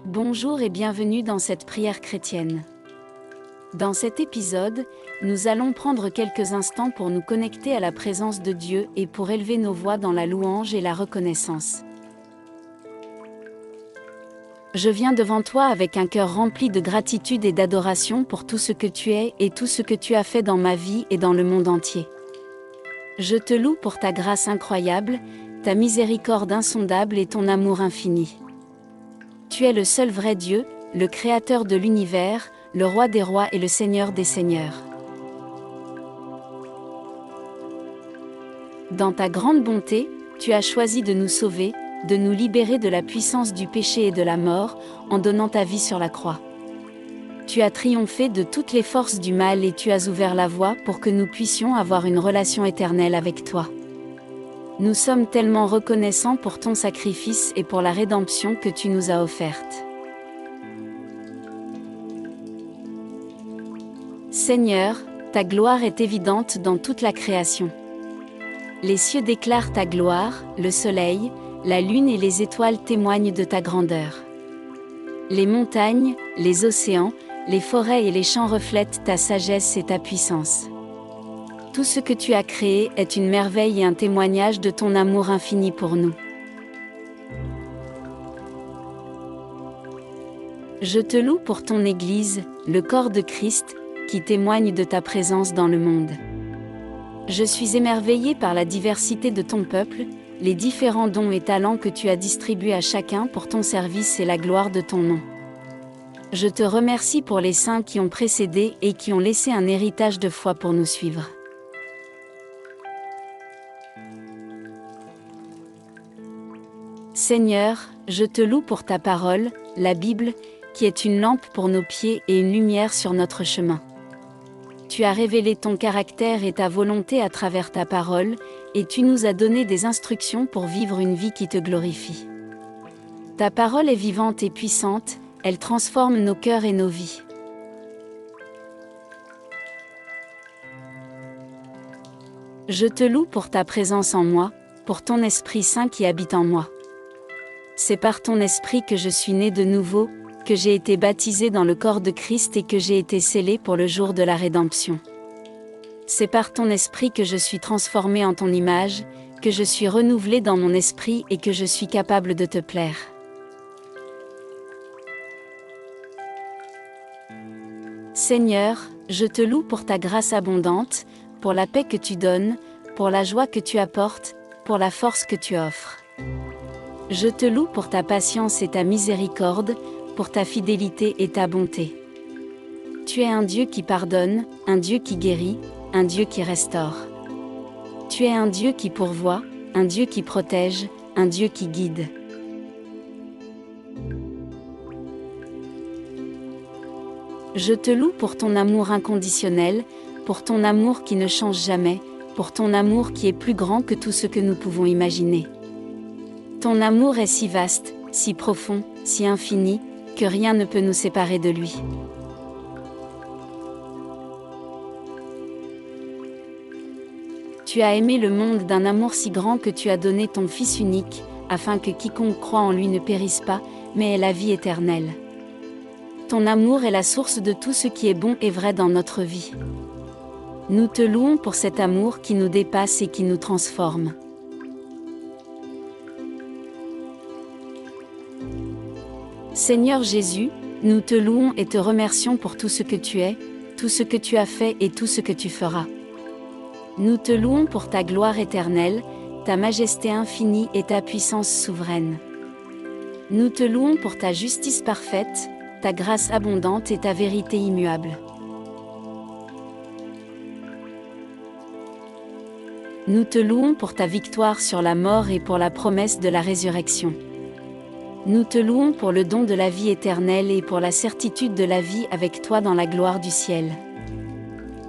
Bonjour et bienvenue dans cette prière chrétienne. Dans cet épisode, nous allons prendre quelques instants pour nous connecter à la présence de Dieu et pour élever nos voix dans la louange et la reconnaissance. Je viens devant toi avec un cœur rempli de gratitude et d'adoration pour tout ce que tu es et tout ce que tu as fait dans ma vie et dans le monde entier. Je te loue pour ta grâce incroyable, ta miséricorde insondable et ton amour infini. Tu es le seul vrai Dieu, le Créateur de l'univers, le Roi des rois et le Seigneur des seigneurs. Dans ta grande bonté, tu as choisi de nous sauver, de nous libérer de la puissance du péché et de la mort, en donnant ta vie sur la croix. Tu as triomphé de toutes les forces du mal et tu as ouvert la voie pour que nous puissions avoir une relation éternelle avec toi. Nous sommes tellement reconnaissants pour ton sacrifice et pour la rédemption que tu nous as offerte. Seigneur, ta gloire est évidente dans toute la création. Les cieux déclarent ta gloire, le soleil, la lune et les étoiles témoignent de ta grandeur. Les montagnes, les océans, les forêts et les champs reflètent ta sagesse et ta puissance. Tout ce que tu as créé est une merveille et un témoignage de ton amour infini pour nous. Je te loue pour ton Église, le corps de Christ, qui témoigne de ta présence dans le monde. Je suis émerveillée par la diversité de ton peuple, les différents dons et talents que tu as distribués à chacun pour ton service et la gloire de ton nom. Je te remercie pour les saints qui ont précédé et qui ont laissé un héritage de foi pour nous suivre. Seigneur, je te loue pour ta parole, la Bible, qui est une lampe pour nos pieds et une lumière sur notre chemin. Tu as révélé ton caractère et ta volonté à travers ta parole, et tu nous as donné des instructions pour vivre une vie qui te glorifie. Ta parole est vivante et puissante, elle transforme nos cœurs et nos vies. Je te loue pour ta présence en moi, pour ton Esprit Saint qui habite en moi. C'est par ton Esprit que je suis né de nouveau, que j'ai été baptisé dans le corps de Christ et que j'ai été scellé pour le jour de la rédemption. C'est par ton Esprit que je suis transformé en ton image, que je suis renouvelé dans mon esprit et que je suis capable de te plaire. Seigneur, je te loue pour ta grâce abondante, pour la paix que tu donnes, pour la joie que tu apportes, pour la force que tu offres. Je te loue pour ta patience et ta miséricorde, pour ta fidélité et ta bonté. Tu es un Dieu qui pardonne, un Dieu qui guérit, un Dieu qui restaure. Tu es un Dieu qui pourvoit, un Dieu qui protège, un Dieu qui guide. Je te loue pour ton amour inconditionnel, pour ton amour qui ne change jamais, pour ton amour qui est plus grand que tout ce que nous pouvons imaginer. Ton amour est si vaste, si profond, si infini, que rien ne peut nous séparer de lui. Tu as aimé le monde d'un amour si grand que tu as donné ton Fils unique, afin que quiconque croit en lui ne périsse pas, mais ait la vie éternelle. Ton amour est la source de tout ce qui est bon et vrai dans notre vie. Nous te louons pour cet amour qui nous dépasse et qui nous transforme. Seigneur Jésus, nous te louons et te remercions pour tout ce que tu es, tout ce que tu as fait et tout ce que tu feras. Nous te louons pour ta gloire éternelle, ta majesté infinie et ta puissance souveraine. Nous te louons pour ta justice parfaite, ta grâce abondante et ta vérité immuable. Nous te louons pour ta victoire sur la mort et pour la promesse de la résurrection. Nous te louons pour le don de la vie éternelle et pour la certitude de la vie avec toi dans la gloire du ciel.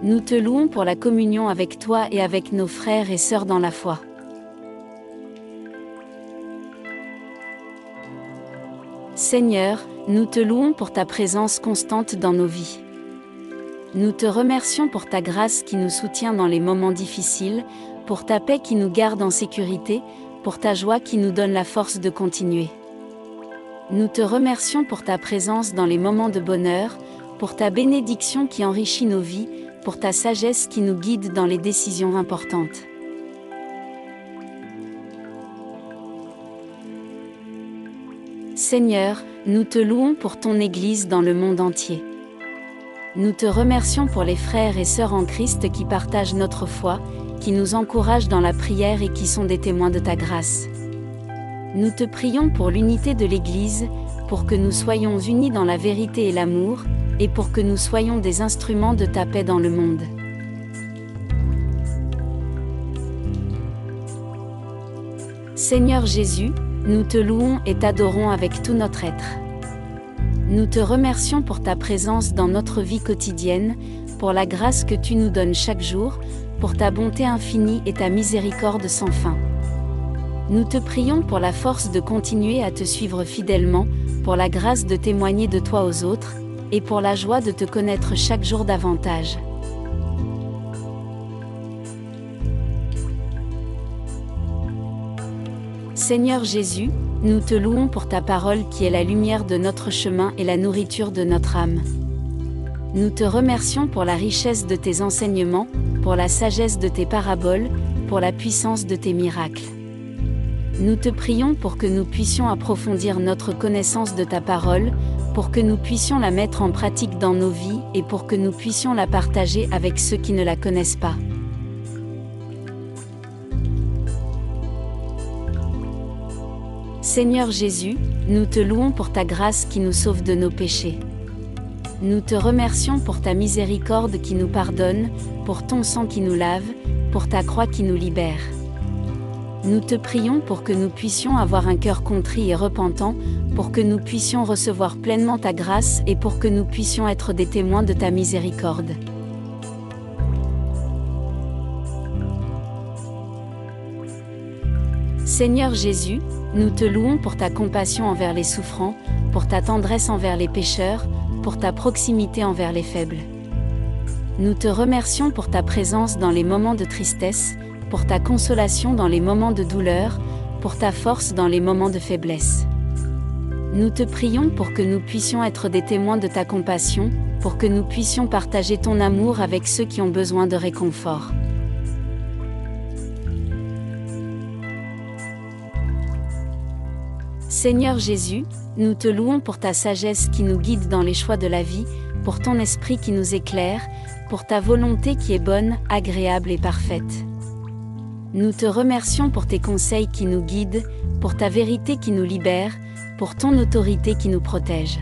Nous te louons pour la communion avec toi et avec nos frères et sœurs dans la foi. Seigneur, nous te louons pour ta présence constante dans nos vies. Nous te remercions pour ta grâce qui nous soutient dans les moments difficiles, pour ta paix qui nous garde en sécurité, pour ta joie qui nous donne la force de continuer. Nous te remercions pour ta présence dans les moments de bonheur, pour ta bénédiction qui enrichit nos vies, pour ta sagesse qui nous guide dans les décisions importantes. Seigneur, nous te louons pour ton Église dans le monde entier. Nous te remercions pour les frères et sœurs en Christ qui partagent notre foi, qui nous encouragent dans la prière et qui sont des témoins de ta grâce. Nous te prions pour l'unité de l'Église, pour que nous soyons unis dans la vérité et l'amour, et pour que nous soyons des instruments de ta paix dans le monde. Seigneur Jésus, nous te louons et t'adorons avec tout notre être. Nous te remercions pour ta présence dans notre vie quotidienne, pour la grâce que tu nous donnes chaque jour, pour ta bonté infinie et ta miséricorde sans fin. Nous te prions pour la force de continuer à te suivre fidèlement, pour la grâce de témoigner de toi aux autres, et pour la joie de te connaître chaque jour davantage. Seigneur Jésus, nous te louons pour ta parole qui est la lumière de notre chemin et la nourriture de notre âme. Nous te remercions pour la richesse de tes enseignements, pour la sagesse de tes paraboles, pour la puissance de tes miracles. Nous te prions pour que nous puissions approfondir notre connaissance de ta parole, pour que nous puissions la mettre en pratique dans nos vies et pour que nous puissions la partager avec ceux qui ne la connaissent pas. Seigneur Jésus, nous te louons pour ta grâce qui nous sauve de nos péchés. Nous te remercions pour ta miséricorde qui nous pardonne, pour ton sang qui nous lave, pour ta croix qui nous libère. Nous te prions pour que nous puissions avoir un cœur contrit et repentant, pour que nous puissions recevoir pleinement ta grâce et pour que nous puissions être des témoins de ta miséricorde. Seigneur Jésus, nous te louons pour ta compassion envers les souffrants, pour ta tendresse envers les pécheurs, pour ta proximité envers les faibles. Nous te remercions pour ta présence dans les moments de tristesse, pour ta consolation dans les moments de douleur, pour ta force dans les moments de faiblesse. Nous te prions pour que nous puissions être des témoins de ta compassion, pour que nous puissions partager ton amour avec ceux qui ont besoin de réconfort. Seigneur Jésus, nous te louons pour ta sagesse qui nous guide dans les choix de la vie, pour ton esprit qui nous éclaire, pour ta volonté qui est bonne, agréable et parfaite. Nous te remercions pour tes conseils qui nous guident, pour ta vérité qui nous libère, pour ton autorité qui nous protège.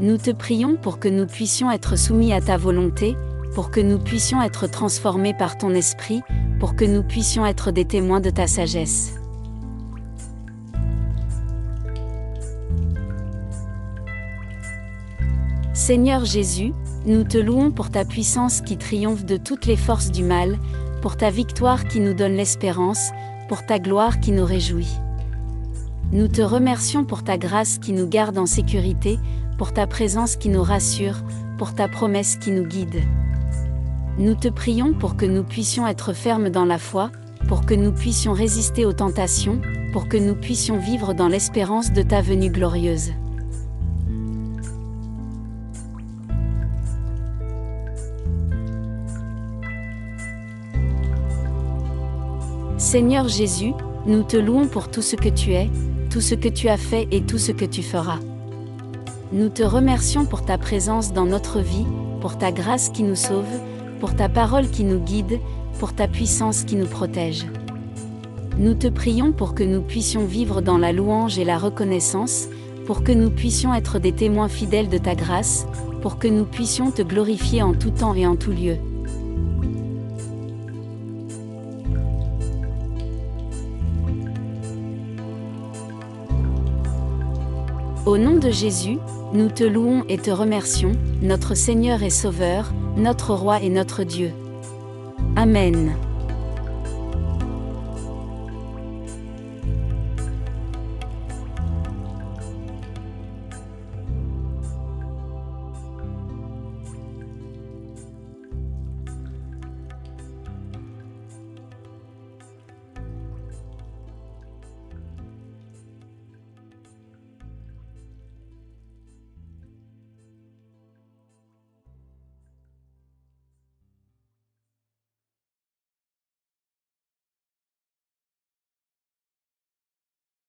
Nous te prions pour que nous puissions être soumis à ta volonté, pour que nous puissions être transformés par ton esprit, pour que nous puissions être des témoins de ta sagesse. Seigneur Jésus, nous te louons pour ta puissance qui triomphe de toutes les forces du mal, pour ta victoire qui nous donne l'espérance, pour ta gloire qui nous réjouit. Nous te remercions pour ta grâce qui nous garde en sécurité, pour ta présence qui nous rassure, pour ta promesse qui nous guide. Nous te prions pour que nous puissions être fermes dans la foi, pour que nous puissions résister aux tentations, pour que nous puissions vivre dans l'espérance de ta venue glorieuse. Seigneur Jésus, nous te louons pour tout ce que tu es, tout ce que tu as fait et tout ce que tu feras. Nous te remercions pour ta présence dans notre vie, pour ta grâce qui nous sauve, pour ta parole qui nous guide, pour ta puissance qui nous protège. Nous te prions pour que nous puissions vivre dans la louange et la reconnaissance, pour que nous puissions être des témoins fidèles de ta grâce, pour que nous puissions te glorifier en tout temps et en tout lieu. Au nom de Jésus, nous te louons et te remercions, notre Seigneur et Sauveur, notre Roi et notre Dieu. Amen.